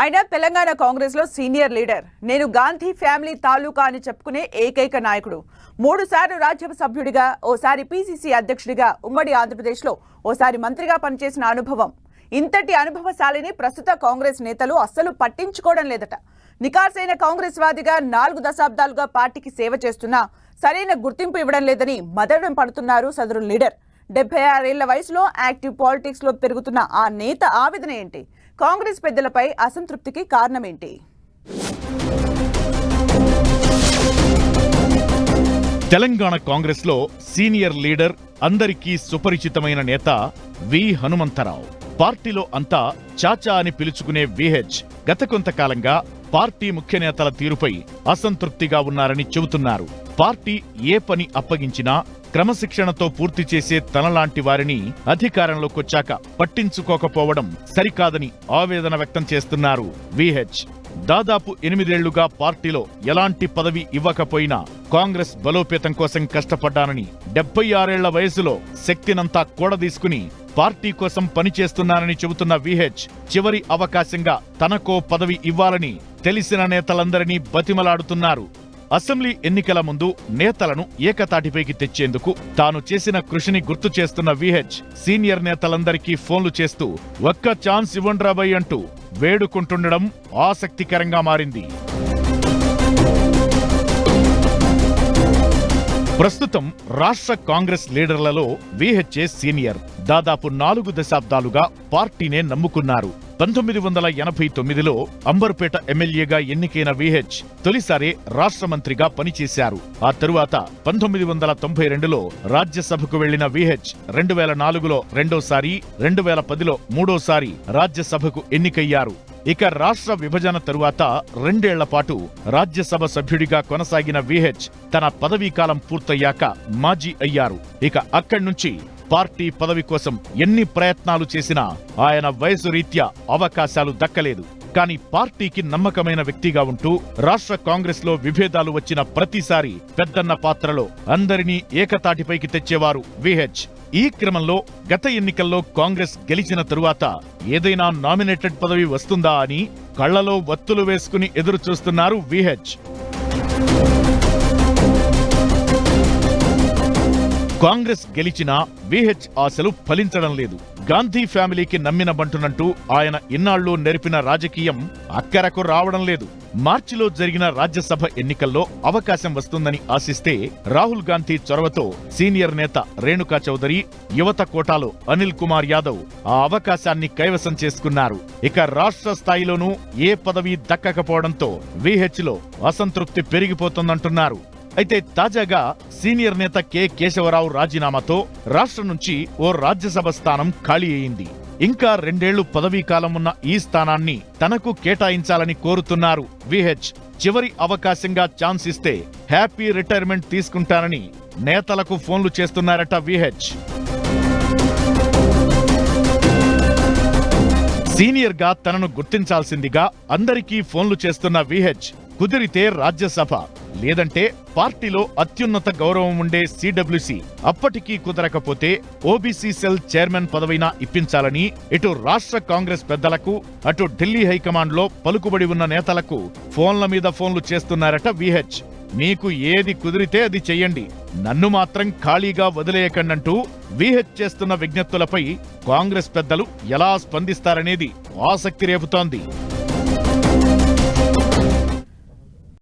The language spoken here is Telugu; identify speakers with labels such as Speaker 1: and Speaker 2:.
Speaker 1: ఆయన తెలంగాణ కాంగ్రెస్ లో సీనియర్ లీడర్. నేను గాంధీ ఫ్యామిలీ తాలూకా అని చెప్పుకునే ఏకైక నాయకుడు. 3 సార్లు రాజ్యసభ సభ్యుడిగా, ఓసారి పీసీసీ అధ్యక్షుడిగా, ఉమ్మడి ఆంధ్రప్రదేశ్ లో ఓసారి మంత్రిగా పనిచేసిన అనుభవం. ఇంతటి అనుభవశాలిని ప్రస్తుత కాంగ్రెస్ నేతలు అస్సలు పట్టించుకోవడం లేదట. నికార్సైన కాంగ్రెస్ వాదిగా 4 దశాబ్దాలుగా పార్టీకి సేవ చేస్తున్నా సరైన గుర్తింపు ఇవ్వడం లేదని మదనం పడుతున్నారు సదరు లీడర్. 76 ఏళ్ల వయసులో యాక్టివ్ పాలిటిక్స్ లో పెరుగుతున్న ఆ నేత ఆవేదన ఏంటి? కాంగ్రెస్ పెద్దలపై అసంతృప్తికి కారణమేంటి?
Speaker 2: తెలంగాణ కాంగ్రెస్ లో సీనియర్ లీడర్, అందరికీ సుపరిచితమైన నేత వి హనుమంతరావు. పార్టీలో అంతా చాచా అని పిలుచుకునే విహెచ్ గత కొంతకాలంగా పార్టీ ముఖ్య నేతల తీరుపై అసంతృప్తిగా ఉన్నారని చెబుతున్నారు. పార్టీ ఏ పని అప్పగించినా క్రమశిక్షణతో పూర్తి చేసే తనలాంటి వారిని అధికారంలోకొచ్చాక పట్టించుకోకపోవడం సరికాదని ఆవేదన వ్యక్తం చేస్తున్నారు విహెచ్. దాదాపు 8 ఏళ్లుగా పార్టీలో ఎలాంటి పదవి ఇవ్వకపోయినా కాంగ్రెస్ బలోపేతం కోసం కష్టపడ్డానని, 76 ఏళ్ల వయసులో శక్తినంతా కూడదీసుకుని పార్టీ కోసం పనిచేస్తున్నానని చెబుతున్న విహెచ్ చివరి అవకాశంగా తనకో పదవి ఇవ్వాలని తెలిసిన నేతలందరినీ బతిమలాడుతున్నారు. అసెంబ్లీ ఎన్నికల ముందు నేతలను ఏకతాటిపైకి తెచ్చేందుకు తాను చేసిన కృషిని గుర్తు చేస్తున్న విహెచ్ సీనియర్ నేతలందరికీ ఫోన్లు చేస్తూ ఒక్క ఛాన్స్ ఇవ్వండ్రాబై అంటూ వేడుకుంటుండడం ఆసక్తికరంగా మారింది. ప్రస్తుతం రాష్ట్ర కాంగ్రెస్ లీడర్లలో విహెచ్ఏ సీనియర్. దాదాపు 4 దశాబ్దాలుగా పార్టీనే నమ్ముకున్నారు. 1989లో అంబర్పేట ఎమ్మెల్యేగా ఎన్నికైన విహెచ్ తొలిసారి రాష్ట్ర మంత్రిగా పనిచేశారు. ఆ తరువాత 1992లో రాజ్యసభకు వెళ్లిన విహెచ్ 2004లో రెండోసారి, 2010లో మూడోసారి రాజ్యసభకు ఎన్నికయ్యారు. ఇక రాష్ట్ర విభజన తరువాత 2 ఏళ్ల పాటు రాజ్యసభ సభ్యుడిగా కొనసాగిన విహెచ్ తన పదవీకాలం పూర్తయ్యాక మాజీ అయ్యారు. ఇక అక్కడి నుంచి పార్టీ పదవి కోసం ఎన్ని ప్రయత్నాలు చేసినా ఆయన వయసు రీత్యా అవకాశాలు దక్కలేదు. కానీ పార్టీకి నమ్మకమైన వ్యక్తిగా ఉంటూ రాష్ట్ర కాంగ్రెస్ లో విభేదాలు వచ్చిన ప్రతిసారి పెద్దన్న పాత్రలో అందరినీ ఏకతాటిపైకి తెచ్చేవారు విహెచ్. ఈ క్రమంలో గత ఎన్నికల్లో కాంగ్రెస్ గెలిచిన తరువాత ఏదైనా నామినేటెడ్ పదవి వస్తుందా అని కళ్లలో వత్తులు వేసుకుని ఎదురు చూస్తున్నారు విహెచ్. కాంగ్రెస్ గెలిచినా విహెచ్ ఆశలు ఫలించడం లేదు. గాంధీ ఫ్యామిలీకి నమ్మిన బంటునంటూ ఆయన ఇన్నాళ్లు నెరిపిన రాజకీయం అక్కరకు రావడం లేదు. మార్చిలో జరిగిన రాజ్యసభ ఎన్నికల్లో అవకాశం వస్తుందని ఆశిస్తే రాహుల్ గాంధీ చొరవతో సీనియర్ నేత రేణుకా చౌదరి, యువత కోటాలో అనిల్ కుమార్ యాదవ్ ఆ అవకాశాన్ని కైవసం చేసుకున్నారు. ఇక రాష్ట్ర స్థాయిలోనూ ఏ పదవి దక్కకపోవడంతో విహెచ్ లో అసంతృప్తి పెరిగిపోతుందంటున్నారు. అయితే తాజాగా సీనియర్ నేత కె కేశవరావు రాజీనామాతో రాష్ట్రం నుంచి ఓ రాజ్యసభ స్థానం ఖాళీ అయింది. ఇంకా 2 ఏళ్లు పదవీకాలం ఉన్న ఈ స్థానాన్ని తనకు కేటాయించాలని కోరుతున్నారు విహెచ్. చివరి అవకాశంగా ఛాన్స్ ఇస్తే హ్యాపీ రిటైర్మెంట్ తీసుకుంటానని నేతలకు ఫోన్లు చేస్తున్నారట విహెచ్. సీనియర్ గా తనను గుర్తించాల్సిందిగా అందరికీ ఫోన్లు చేస్తున్న విహెచ్ కుదిరితే రాజ్యసభ, లేదంటే పార్టీలో అత్యున్నత గౌరవం ఉండే సిడబ్ల్యూసీ, అప్పటికీ కుదరకపోతే ఓబీసీ సెల్ చైర్మన్ పదవినా ఇప్పించాలని ఇటు రాష్ట్ర కాంగ్రెస్ పెద్దలకు, అటు ఢిల్లీ హైకమాండ్ లో పలుకుబడి ఉన్న నేతలకు ఫోన్ల మీద ఫోన్లు చేస్తున్నారట విహెచ్. మీకు ఏది కుదిరితే అది చెయ్యండి, నన్ను మాత్రం ఖాళీగా వదిలేయకండంటూ విహెచ్ చేస్తున్న విజ్ఞప్తులపై కాంగ్రెస్ పెద్దలు ఎలా స్పందిస్తారనేది ఆసక్తి రేపుతోంది.